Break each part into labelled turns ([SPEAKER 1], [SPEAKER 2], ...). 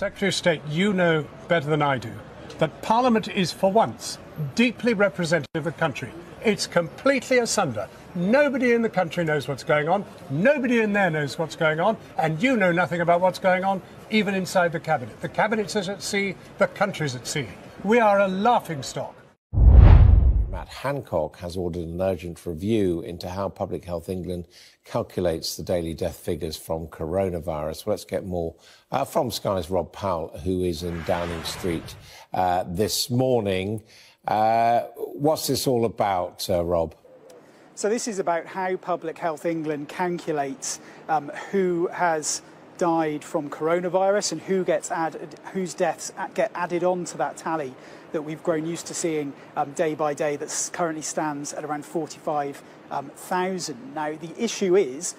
[SPEAKER 1] Secretary of State, you know better than I do that Parliament is, for once, deeply representative of the country. It's completely asunder. Nobody in the country knows what's going on. Nobody in there knows what's going on. And you know nothing about what's going on, even inside the Cabinet. The Cabinet's at sea, the country's at sea. We are a laughingstock.
[SPEAKER 2] Matt Hancock has ordered an urgent review into how Public Health England calculates the daily death figures from coronavirus. Well, let's get more from Sky's Rob Powell, who is in Downing Street this morning. What's this all about, Rob?
[SPEAKER 3] So this is about how Public Health England calculates who has died from coronavirus and whose deaths get added on to that tally that we've grown used to seeing day by day, that currently stands at around 45,000. Now, the issue is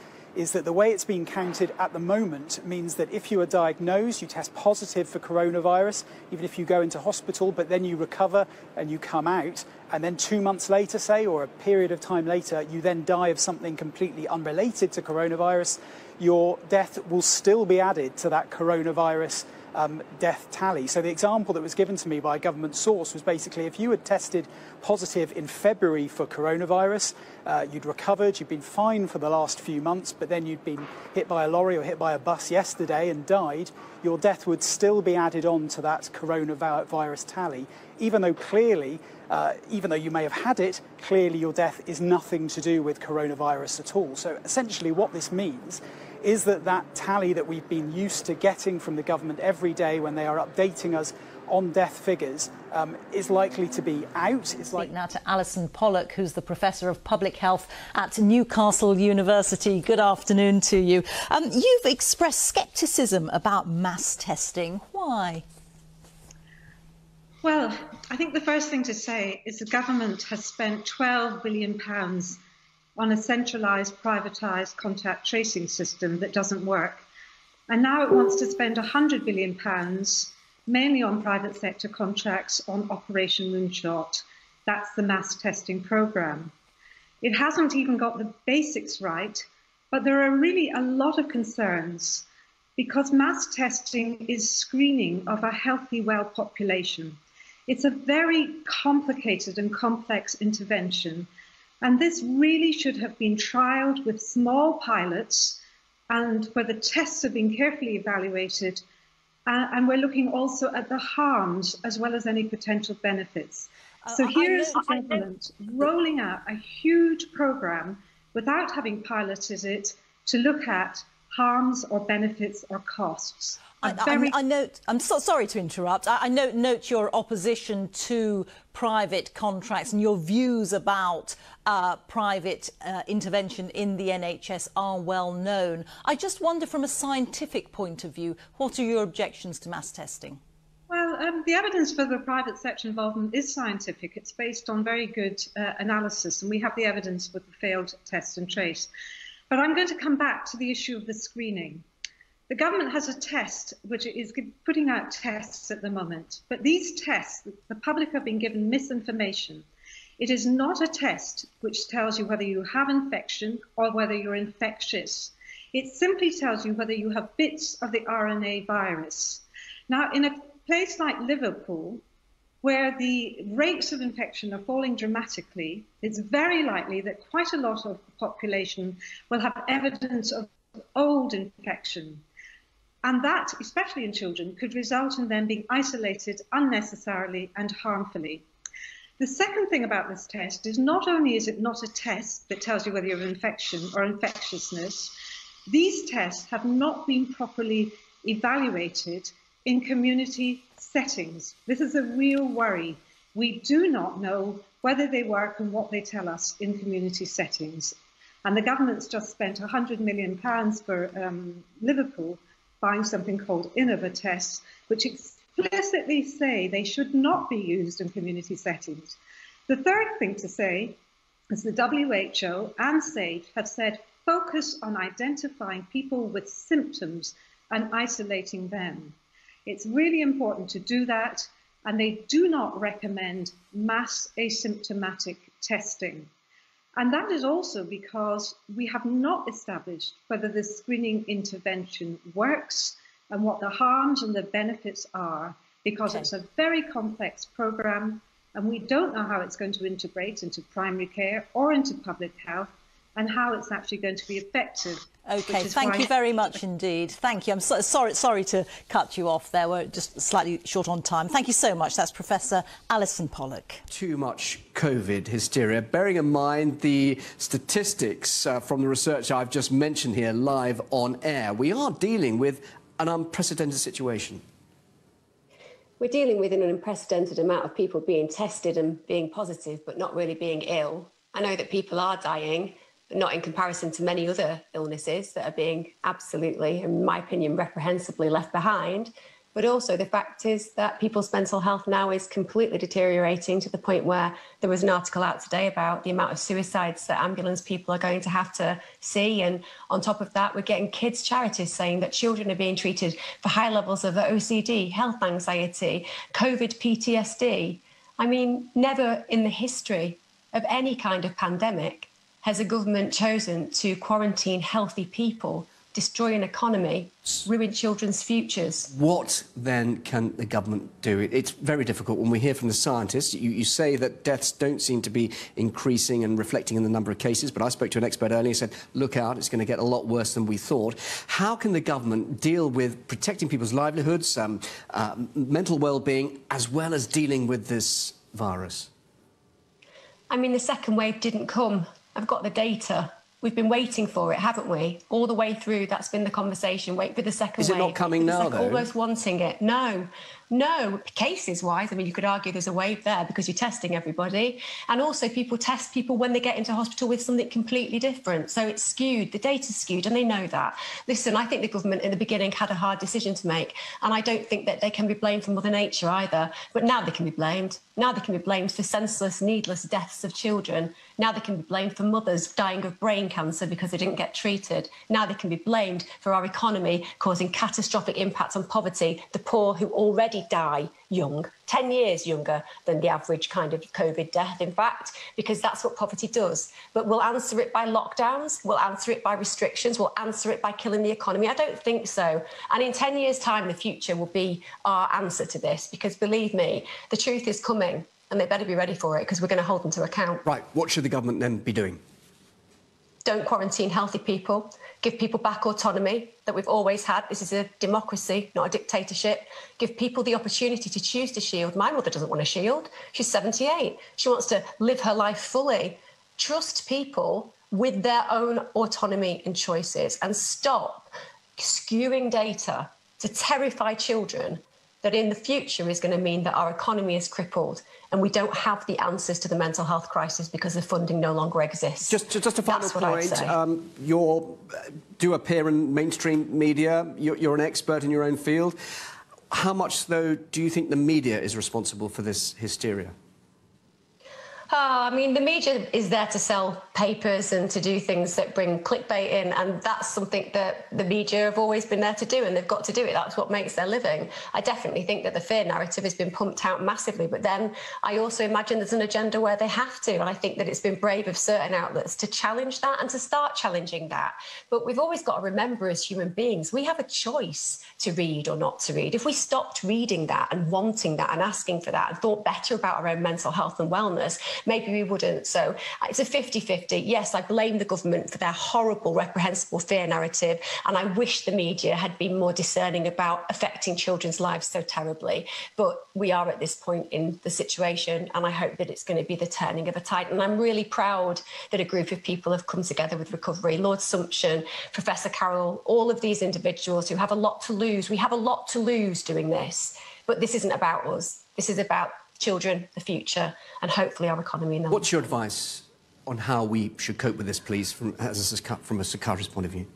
[SPEAKER 3] that the way it's being counted at the moment means that if you are diagnosed, you test positive for coronavirus, even if you go into hospital, but then you recover and you come out, and then 2 months later, say, or a period of time later, you then die of something completely unrelated to coronavirus, your death will still be added to that coronavirus death tally. So the example that was given to me by a government source was basically if you had tested positive in February for coronavirus, you'd recovered, you'd been fine for the last few months, but then you'd been hit by a lorry or hit by a bus yesterday and died, your death would still be added on to that coronavirus tally, even though clearly, even though you may have had it, clearly your death is nothing to do with coronavirus at all. So essentially what this means is that tally that we've been used to getting from the government every day when they are updating us on death figures is likely to be out.
[SPEAKER 4] Speak now to Alison Pollock, who's the Professor of Public Health at Newcastle University. Good afternoon to you. You've expressed scepticism about mass testing. Why?
[SPEAKER 5] Well, I think the first thing to say is the government has spent £12 billion on a centralised, privatised contact tracing system that doesn't work. And now it wants to spend £100 billion, mainly on private sector contracts, on Operation Moonshot. That's the mass testing programme. It hasn't even got the basics right, but there are really a lot of concerns because mass testing is screening of a healthy, well population. It's a very complicated and complex intervention. And this really should have been trialled with small pilots and where the tests have been carefully evaluated. And we're looking also at the harms as well as any potential benefits. So here's the government rolling out a huge programme without having piloted it to look at harms or benefits or costs.
[SPEAKER 4] I'm so sorry to interrupt. I note your opposition to private contracts and your views about private intervention in the NHS are well known. I just wonder, from a scientific point of view, what are your objections to mass testing?
[SPEAKER 5] Well, the evidence for the private sector involvement is scientific. It's based on very good analysis, and we have the evidence with the failed test and trace. But I'm going to come back to the issue of the screening. The government has a test which is putting out tests at the moment, but these tests, the public have been given misinformation. It is not a test which tells you whether you have infection or whether you're infectious. It simply tells you whether you have bits of the RNA virus. Now, in a place like Liverpool, where the rates of infection are falling dramatically, it's very likely that quite a lot of the population will have evidence of old infection. And that, especially in children, could result in them being isolated unnecessarily and harmfully. The second thing about this test is not only is it not a test that tells you whether you have infection or infectiousness, these tests have not been properly evaluated in community settings. This is a real worry. We do not know whether they work and what they tell us in community settings. And the government's just spent £100 million for Liverpool buying something called Innova tests, which explicitly say they should not be used in community settings. The third thing to say is the WHO and SAFE have said focus on identifying people with symptoms and isolating them. It's really important to do that, and they do not recommend mass asymptomatic testing. And that is also because we have not established whether the screening intervention works and what the harms and the benefits are, because it's a very complex programme and we don't know how it's going to integrate into primary care or into public health and how it's actually going to be effective.
[SPEAKER 4] OK, thank you very much indeed. Thank you. I'm sorry to cut you off there. We're just slightly short on time. Thank you so much. That's Professor Alison Pollock.
[SPEAKER 6] Too much COVID hysteria. Bearing in mind the statistics from the research I've just mentioned here live on air, we are dealing with an unprecedented situation.
[SPEAKER 7] We're dealing with an unprecedented amount of people being tested and being positive, but not really being ill. I know that people are dying, but not in comparison to many other illnesses that are being absolutely, in my opinion, reprehensibly left behind. But also the fact is that people's mental health now is completely deteriorating to the point where there was an article out today about the amount of suicides that ambulance people are going to have to see. And on top of that, we're getting kids' charities saying that children are being treated for high levels of OCD, health anxiety, COVID PTSD. I mean, never in the history of any kind of pandemic has a government chosen to quarantine healthy people, destroy an economy, ruin children's futures.
[SPEAKER 6] What then can the government do? It's very difficult when we hear from the scientists. You say that deaths don't seem to be increasing and reflecting in the number of cases, but I spoke to an expert earlier who said, look out, it's going to get a lot worse than we thought. How can the government deal with protecting people's livelihoods, mental well-being, as well as dealing with this virus?
[SPEAKER 7] I mean, the second wave didn't come. I've got the data. We've been waiting for it, haven't we? All the way through, that's been the conversation. Wait for the second wave.
[SPEAKER 6] Is it not coming now, though?
[SPEAKER 7] Almost wanting it. No. Cases-wise, I mean, you could argue there's a wave there because you're testing everybody. And also people test people when they get into hospital with something completely different. So it's skewed. The data's skewed, and they know that. Listen, I think the government in the beginning had a hard decision to make. And I don't think that they can be blamed for Mother Nature either. But now they can be blamed. Now they can be blamed for senseless, needless deaths of children. Now they can be blamed for mothers dying of brain cancer because they didn't get treated. Now they can be blamed for our economy causing catastrophic impacts on poverty, the poor who already die young, 10 years younger than the average kind of COVID death, in fact, because that's what poverty does. But we'll answer it by lockdowns, we'll answer it by restrictions, we'll answer it by killing the economy. I don't think so. And in 10 years' time, the future will be our answer to this, because believe me, the truth is coming. And they better be ready for it, because we're going to hold them to account.
[SPEAKER 6] Right. What should the government then be doing?
[SPEAKER 7] Don't quarantine healthy people. Give people back autonomy that we've always had. This is a democracy, not a dictatorship. Give people the opportunity to choose to shield. My mother doesn't want to shield. She's 78. She wants to live her life fully. Trust people with their own autonomy and choices, and stop skewing data to terrify children that in the future is going to mean that our economy is crippled and we don't have the answers to the mental health crisis because the funding no longer exists.
[SPEAKER 6] Just a final point. You do appear in mainstream media. You're an expert in your own field. How much, though, do you think the media is responsible for this hysteria?
[SPEAKER 7] I mean, the media is there to sell papers and to do things that bring clickbait in, and that's something that the media have always been there to do, and they've got to do it. That's what makes their living. I definitely think that the fear narrative has been pumped out massively, but then I also imagine there's an agenda where they have to, and I think that it's been brave of certain outlets to challenge that and to start challenging that. But we've always got to remember, as human beings, we have a choice to read or not to read. If we stopped reading that and wanting that and asking for that and thought better about our own mental health and wellness, maybe we wouldn't. So it's a 50-50. Yes, I blame the government for their horrible, reprehensible fear narrative, and I wish the media had been more discerning about affecting children's lives so terribly. But we are at this point in the situation, and I hope that it's going to be the turning of a tide. And I'm really proud that a group of people have come together with Recovery, Lord Sumption, Professor Carroll, all of these individuals who have a lot to lose. We have a lot to lose doing this, but this isn't about us. This is about children, the future, and hopefully our economy.
[SPEAKER 6] What's your advice on how we should cope with this, please, from a psychiatrist's point of view,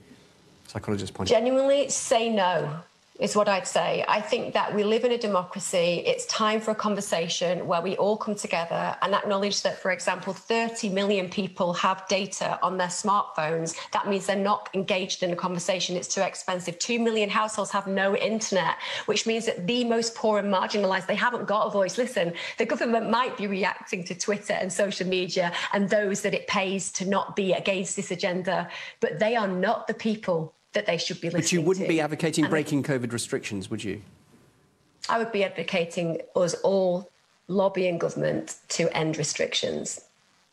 [SPEAKER 6] psychologist's point of view?
[SPEAKER 7] Genuinely say no, is what I'd say. I think that we live in a democracy. It's time for a conversation where we all come together and acknowledge that, for example, 30 million people have data on their smartphones. That means they're not engaged in a conversation. It's too expensive. 2 million households have no internet, which means that the most poor and marginalised, they haven't got a voice. Listen, the government might be reacting to Twitter and social media and those that it pays to not be against this agenda, but they are not the people that they should be listening to.
[SPEAKER 6] But you wouldn't be advocating breaking COVID restrictions, would you?
[SPEAKER 7] I would be advocating us all lobbying government to end restrictions.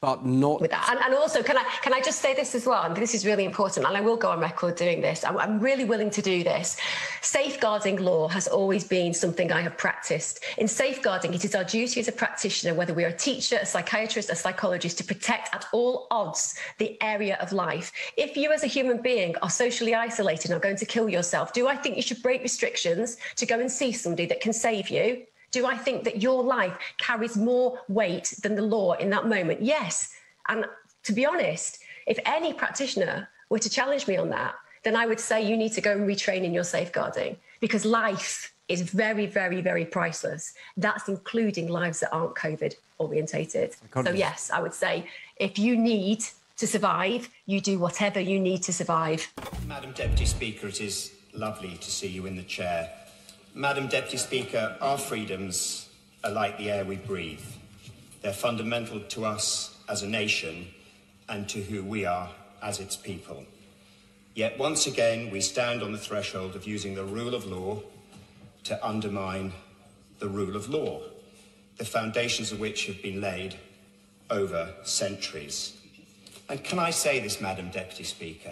[SPEAKER 6] But not
[SPEAKER 7] with that. And also, can I just say this as well? And this is really important, and I will go on record doing this. I'm really willing to do this. Safeguarding law has always been something I have practiced. In safeguarding, it is our duty as a practitioner, whether we are a teacher, a psychiatrist, a psychologist, to protect at all odds the area of life. If you as a human being are socially isolated and are going to kill yourself, do I think you should break restrictions to go and see somebody that can save you? Do I think that your life carries more weight than the law in that moment? Yes. And to be honest, if any practitioner were to challenge me on that, then I would say you need to go and retrain in your safeguarding, because life is very, very, very priceless. That's including lives that aren't COVID orientated. So yes, I would say if you need to survive, you do whatever you need to survive.
[SPEAKER 8] Madam Deputy Speaker, it is lovely to see you in the chair. Madam Deputy Speaker, our freedoms are like the air we breathe. They're fundamental to us as a nation and to who we are as its people. Yet once again, we stand on the threshold of using the rule of law to undermine the rule of law, the foundations of which have been laid over centuries. And can I say this, Madam Deputy Speaker?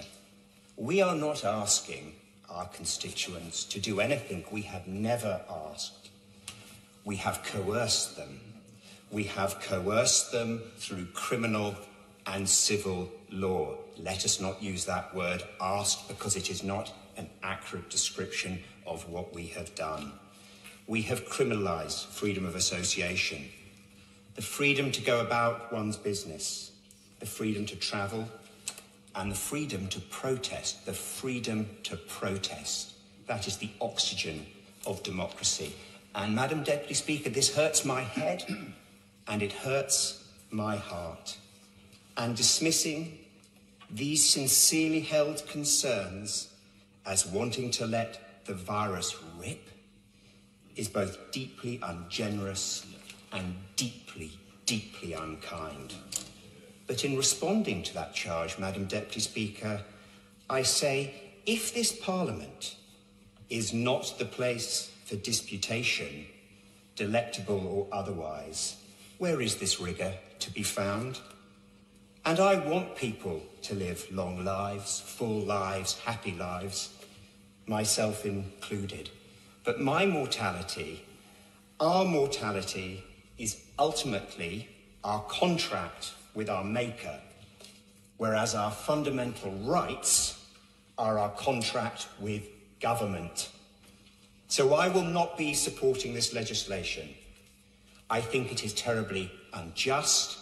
[SPEAKER 8] We are not asking our constituents to do anything we have never asked. We have coerced them. We have coerced them through criminal and civil law. Let us not use that word asked, because it is not an accurate description of what we have done. We have criminalised freedom of association, the freedom to go about one's business, the freedom to travel, and the freedom to protest, the freedom to protest. That is the oxygen of democracy. And Madam Deputy Speaker, this hurts my head and it hurts my heart. And dismissing these sincerely held concerns as wanting to let the virus rip is both deeply ungenerous and deeply, deeply unkind. But in responding to that charge, Madam Deputy Speaker, I say, if this Parliament is not the place for disputation, delectable or otherwise, where is this rigour to be found? And I want people to live long lives, full lives, happy lives, myself included. But my mortality, our mortality, is ultimately our contract with our Maker, whereas our fundamental rights are our contract with government. So I will not be supporting this legislation. I think it is terribly unjust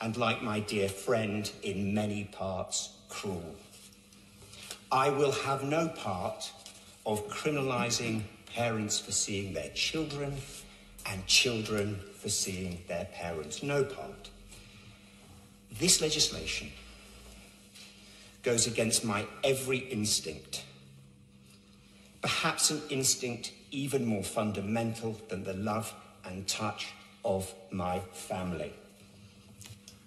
[SPEAKER 8] and, like my dear friend, in many parts cruel. I will have no part of criminalising parents for seeing their children and children for seeing their parents. No part. This legislation goes against my every instinct, perhaps an instinct even more fundamental than the love and touch of my family.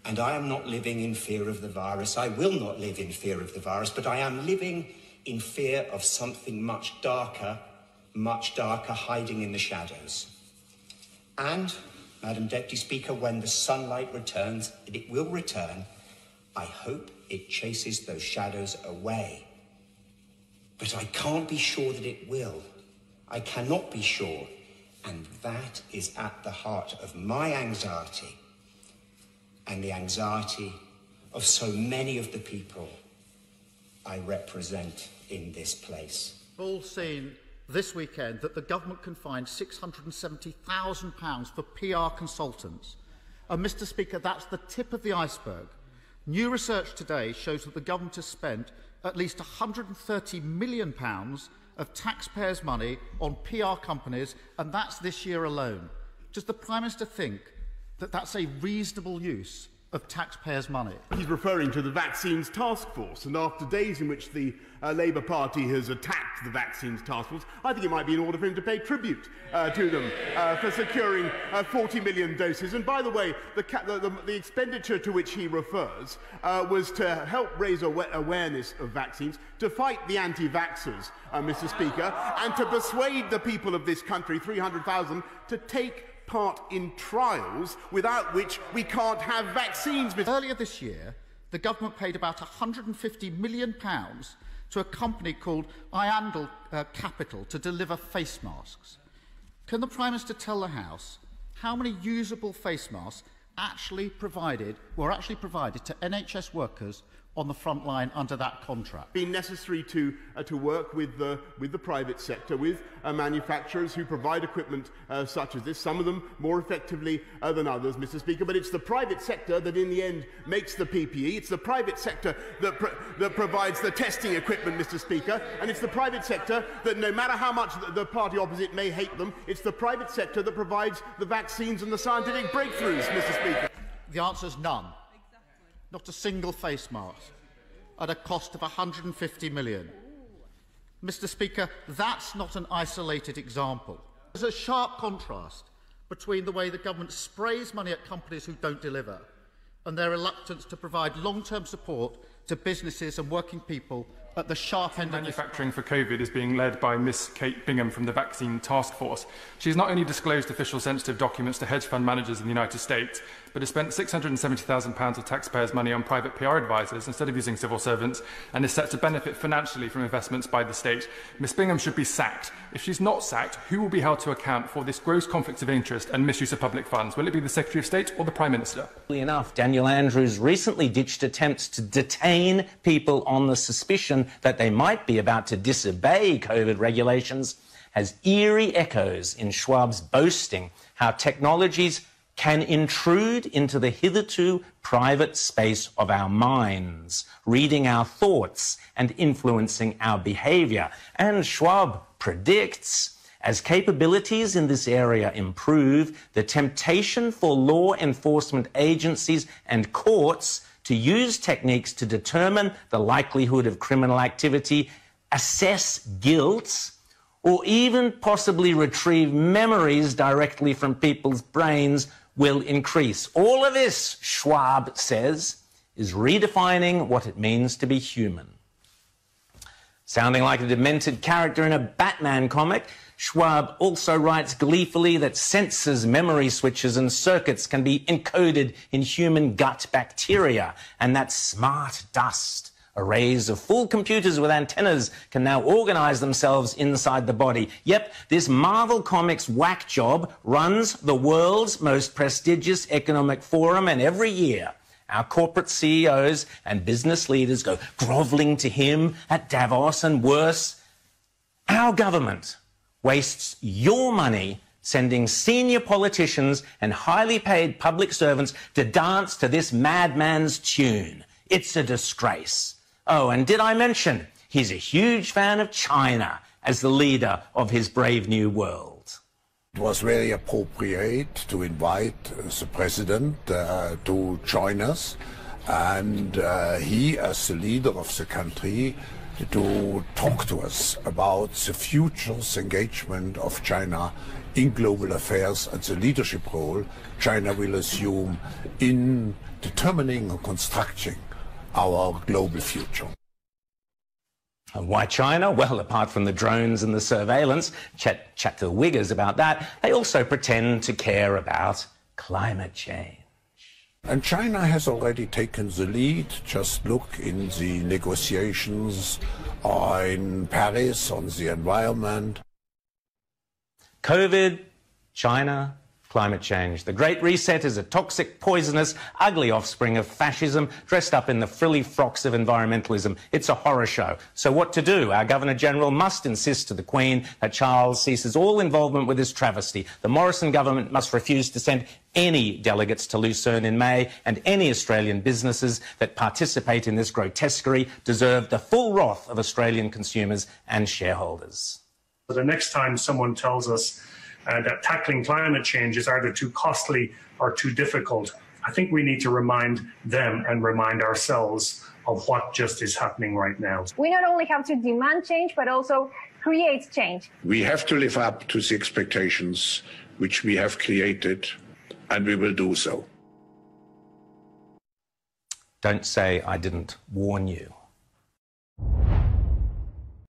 [SPEAKER 8] And I am not living in fear of the virus. I will not live in fear of the virus, but I am living in fear of something much darker hiding in the shadows. And, Madam Deputy Speaker, when the sunlight returns, and it will return, I hope it chases those shadows away. But I can't be sure that it will. I cannot be sure. And that is at the heart of my anxiety and the anxiety of so many of the people I represent in this place.
[SPEAKER 9] We've all seen this weekend that the government can find £670,000 for PR consultants. And, Mr. Speaker, that's the tip of the iceberg. New research today shows that the government has spent at least £130 million of taxpayers' money on PR companies, and that's this year alone. Does the Prime Minister think that that's a reasonable use of taxpayers' money.
[SPEAKER 10] He's referring to the Vaccines Task Force, and after days in which the Labour Party has attacked the Vaccines Task Force, I think it might be in order for him to pay tribute to them for securing 40 million doses. And by the way, the expenditure to which he refers was to help raise awareness of vaccines, to fight the anti-vaxxers, Mr. Speaker, and to persuade the people of this country, 300,000, to take part in trials without which we can't have vaccines.
[SPEAKER 9] Earlier this year, the government paid about £150 million to a company called Iandel Capital to deliver face masks. Can the Prime Minister tell the House how many usable face masks were actually provided to NHS workers on the front line under that contract?
[SPEAKER 10] Been necessary to work with the private sector, with manufacturers who provide equipment such as this, some of them more effectively than others, Mr. Speaker, but it's the private sector that in the end makes the PPE, it's the private sector that provides the testing equipment, Mr. Speaker, and it's the private sector that, no matter how much the party opposite may hate them, it's the private sector that provides the vaccines and the scientific breakthroughs, Mr. Speaker.
[SPEAKER 9] The answer is none. Not a single face mask, at a cost of £150 million. Mr. Speaker, that's not an isolated example. There's a sharp contrast between the way the government sprays money at companies who don't deliver and their reluctance to provide long-term support to businesses and working people at the sharp end.
[SPEAKER 11] Manufacturing for COVID is being led by Miss Kate Bingham from the Vaccine Task Force. She's not only disclosed official sensitive documents to hedge fund managers in the United States, but has spent £670,000 of taxpayers' money on private PR advisors instead of using civil servants, and is set to benefit financially from investments by the state. Miss Bingham should be sacked. If she's not sacked, who will be held to account for this gross conflict of interest and misuse of public funds? Will it be the Secretary of State or the Prime Minister?
[SPEAKER 12] Enough, Daniel Andrews recently ditched attempts to detain people on the suspicion that they might be about to disobey COVID regulations, has eerie echoes in Schwab's boasting how technologies can intrude into the hitherto private space of our minds, reading our thoughts and influencing our behaviour. And Schwab predicts, as capabilities in this area improve, the temptation for law enforcement agencies and courts to use techniques to determine the likelihood of criminal activity, assess guilt, or even possibly retrieve memories directly from people's brains will increase. All of this, Schwab says, is redefining what it means to be human. Sounding like a demented character in a Batman comic, Schwab also writes gleefully that sensors, memory switches and circuits can be encoded in human gut bacteria, and that smart dust, arrays of full computers with antennas, can now organise themselves inside the body. Yep, this Marvel Comics whack job runs the world's most prestigious economic forum, and every year our corporate CEOs and business leaders go grovelling to him at Davos, and worse, our government wastes your money sending senior politicians and highly paid public servants to dance to this madman's tune. It's a disgrace. Oh, and did I mention he's a huge fan of China as the leader of his brave new world?
[SPEAKER 13] It was very appropriate to invite the president to join us, and he, as the leader of the country, to talk to us about the future's engagement of China in global affairs and the leadership role China will assume in determining and constructing our global future.
[SPEAKER 12] And why China? Well, apart from the drones and the surveillance, chat to the Uyghurs about that, they also pretend to care about climate change.
[SPEAKER 13] And China has already taken the lead. Just look in the negotiations in Paris on the environment.
[SPEAKER 12] COVID, China, climate change. The Great Reset is a toxic, poisonous, ugly offspring of fascism dressed up in the frilly frocks of environmentalism. It's a horror show. So what to do? Our Governor-General must insist to the Queen that Charles ceases all involvement with this travesty. The Morrison government must refuse to send any delegates to Lucerne in May, and any Australian businesses that participate in this grotesquerie deserve the full wrath of Australian consumers and shareholders.
[SPEAKER 14] The next time someone tells us that tackling climate change is either too costly or too difficult, I think we need to remind them and remind ourselves of what just is happening right now.
[SPEAKER 15] We not only have to demand change, but also create change.
[SPEAKER 13] We have to live up to the expectations which we have created, and we will do so.
[SPEAKER 12] Don't say I didn't warn you.